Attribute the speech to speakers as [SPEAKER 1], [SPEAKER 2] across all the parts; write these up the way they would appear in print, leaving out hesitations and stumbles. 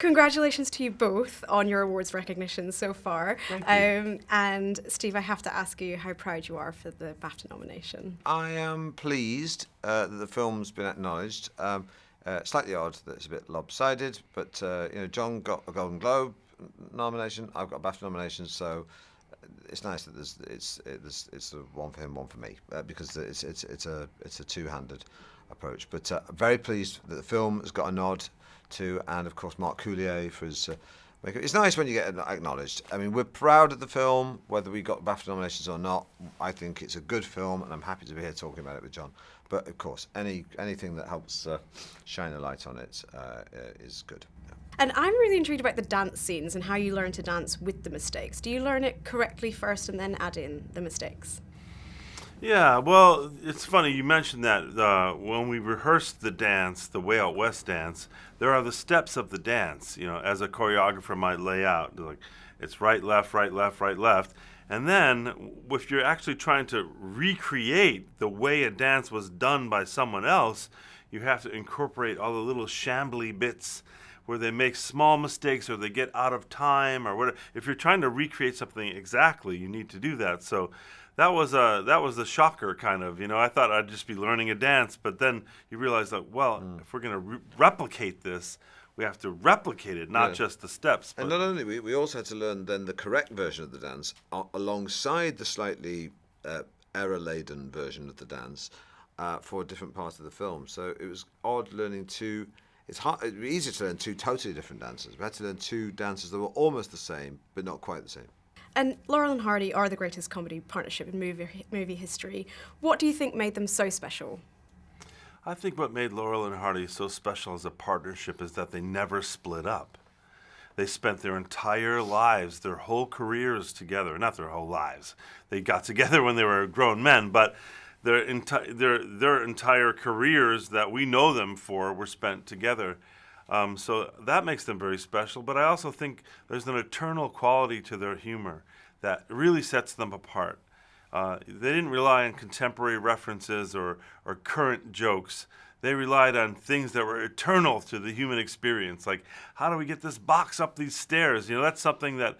[SPEAKER 1] congratulations to you both on your awards recognition so far.
[SPEAKER 2] Thank you.
[SPEAKER 1] And Steve, I have to ask you how proud you are for the BAFTA nomination.
[SPEAKER 3] I am pleased that the film's been acknowledged. Slightly odd that it's a bit lopsided, but John got a Golden Globe nomination. I've got a BAFTA nomination, so it's nice that it's sort of one for him, one for me, because it's a two-handed approach. But very pleased that the film has got a nod to, and of course Mark Coulier for his makeup. It's nice when you get acknowledged. I mean, we're proud of the film, whether we got BAFTA nominations or not. I think it's a good film, and I'm happy to be here talking about it with John. But of course, anything that helps shine a light on it is good. Yeah.
[SPEAKER 1] And I'm really intrigued about the dance scenes and how you learn to dance with the mistakes. Do you learn it correctly first and then add in the mistakes?
[SPEAKER 2] Yeah, well, it's funny you mentioned that. When we rehearsed the dance, the Way Out West dance, there are the steps of the dance, as a choreographer might lay out. Like, it's right, left, right, left, right, left. And then, if you're actually trying to recreate the way a dance was done by someone else, you have to incorporate all the little shambly bits where they make small mistakes or they get out of time or whatever. If you're trying to recreate something exactly, you need to do that. So that was a shocker, kind of. I thought I'd just be learning a dance, but then you realize that, if we're going to replicate this, we have to replicate it, not just the steps.
[SPEAKER 3] And not only, we also had to learn then the correct version of the dance alongside the slightly error-laden version of the dance for a different part of the film. So it was odd learning two. It's easier to learn two totally different dances. We had to learn two dances that were almost the same, but not quite the same.
[SPEAKER 1] And Laurel and Hardy are the greatest comedy partnership in movie history. What do you think made them so special?
[SPEAKER 2] I think what made Laurel and Hardy so special as a partnership is that they never split up. They spent their entire lives, their whole careers together. Not their whole lives. They got together when they were grown men, but their entire careers that we know them for were spent together. So that makes them very special. But I also think there's an eternal quality to their humor that really sets them apart. They didn't rely on contemporary references or current jokes. They relied on things that were eternal to the human experience, like how do we get this box up these stairs? That's something that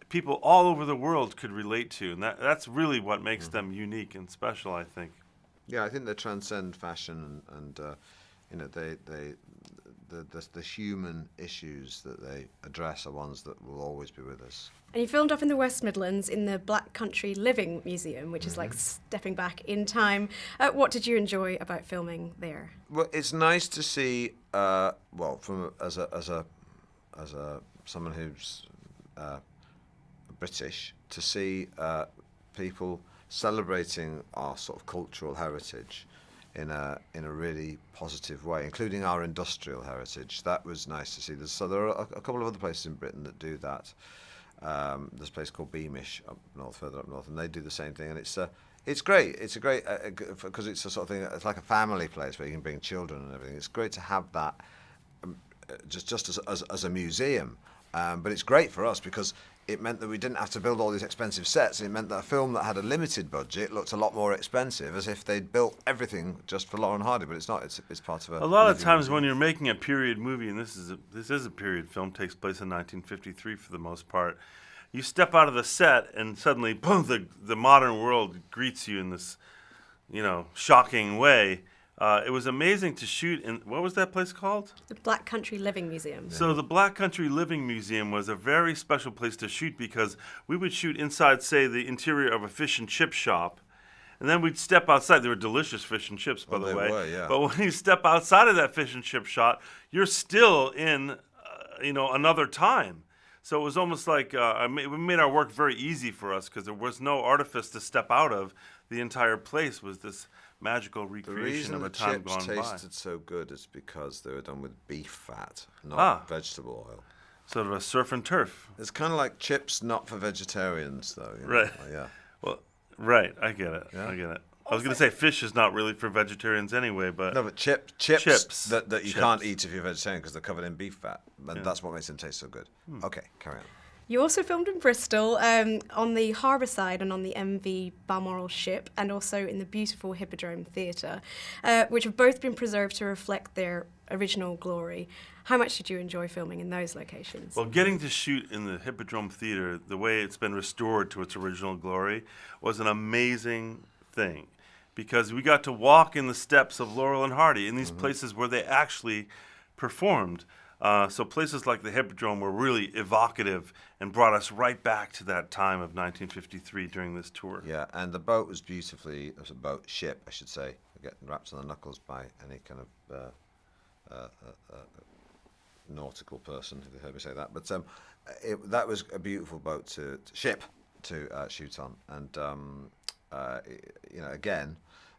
[SPEAKER 2] people all over the world could relate to, and that's really what makes them unique and special, I think.
[SPEAKER 3] Yeah, I think they transcend fashion, and the human issues that they address are ones that will always be with us.
[SPEAKER 1] And you filmed up in the West Midlands in the Black Country Living Museum, which is like stepping back in time. What did you enjoy about filming there?
[SPEAKER 3] Well, it's nice to see. From as someone who's British, to see people celebrating our sort of cultural heritage in a really positive way, including our industrial heritage. That was nice to see. So there are a couple of other places in Britain that do that. There's a place called Beamish further up north, and they do the same thing. And it's great. It's a great because it's a sort of thing. It's like a family place where you can bring children and everything. It's great to have that just as a museum. But it's great for us because it meant that we didn't have to build all these expensive sets. It meant that a film that had a limited budget looked a lot more expensive, as if they'd built everything just for Laurel and Hardy. But it's not. It's part of a
[SPEAKER 2] lot of times when you're making a period movie, and this is a period film, takes place in 1953 for the most part. You step out of the set, and suddenly, boom! The modern world greets you in this, shocking way. It was amazing to shoot in, what was that place called?
[SPEAKER 1] The Black Country Living Museum.
[SPEAKER 2] So the Black Country Living Museum was a very special place to shoot because we would shoot inside, say, the interior of a fish and chip shop, and then we'd step outside. They were delicious fish and chips, by the way.
[SPEAKER 3] They were, yeah.
[SPEAKER 2] But when you step outside of that fish and chip shop, you're still in, another time. So it was almost like we made our work very easy for us because there was no artifice to step out of. The entire place was this magical recreation of a time gone by.
[SPEAKER 3] The reason the chips tasted so good is because they were done with beef fat, not vegetable oil.
[SPEAKER 2] Sort of a surf and turf.
[SPEAKER 3] It's kind of like chips not for vegetarians, though.
[SPEAKER 2] Right.
[SPEAKER 3] Yeah.
[SPEAKER 2] Well, right. I get it.
[SPEAKER 3] Yeah.
[SPEAKER 2] I get it. I was going to say fish is not really for vegetarians anyway, but...
[SPEAKER 3] No, but chips that you can't eat if you're vegetarian because they're covered in beef fat. And that's what makes them taste so good. Okay, carry on.
[SPEAKER 1] You also filmed in Bristol, on the harbour side and on the MV Balmoral ship, and also in the beautiful Hippodrome Theatre, which have both been preserved to reflect their original glory. How much did you enjoy filming in those locations?
[SPEAKER 2] Well, getting to shoot in the Hippodrome Theater, the way it's been restored to its original glory, was an amazing thing. Because we got to walk in the steps of Laurel and Hardy, in these places where they actually performed. So places like the Hippodrome were really evocative and brought us right back to that time of 1953 during this tour.
[SPEAKER 3] Yeah, and the boat was beautifully, it was a boat, ship, I should say, getting wrapped on the knuckles by any kind of nautical person, if you heard me say that. But that was a beautiful boat ship to shoot on. And, you know, again,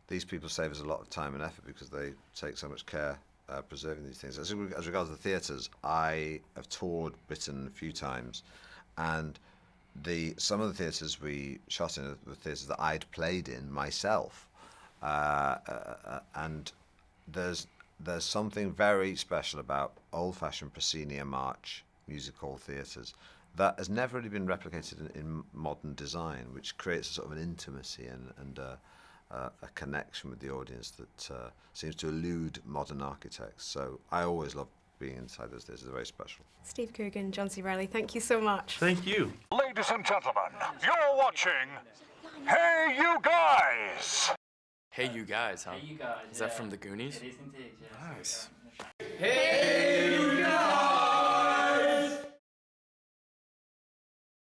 [SPEAKER 3] these people save us a lot of time and effort because they take so much care preserving these things. As regards the theatres, I have toured Britain a few times, and some of the theatres we shot in were theatres that I'd played in myself, and there's something very special about old-fashioned proscenium march music hall theatres that has never really been replicated in modern design, which creates a sort of an intimacy and a connection with the audience that seems to elude modern architects. So I always love being inside those theatres. They're very special.
[SPEAKER 1] Steve Coogan, John C. Reilly, thank you so much.
[SPEAKER 2] Thank you.
[SPEAKER 4] Ladies and gentlemen, you're watching Hey You Guys!
[SPEAKER 5] Hey You Guys, huh?
[SPEAKER 6] Hey, you guys.
[SPEAKER 5] Is that from the Goonies?
[SPEAKER 6] It is indeed, yes.
[SPEAKER 5] Nice.
[SPEAKER 6] Hey, you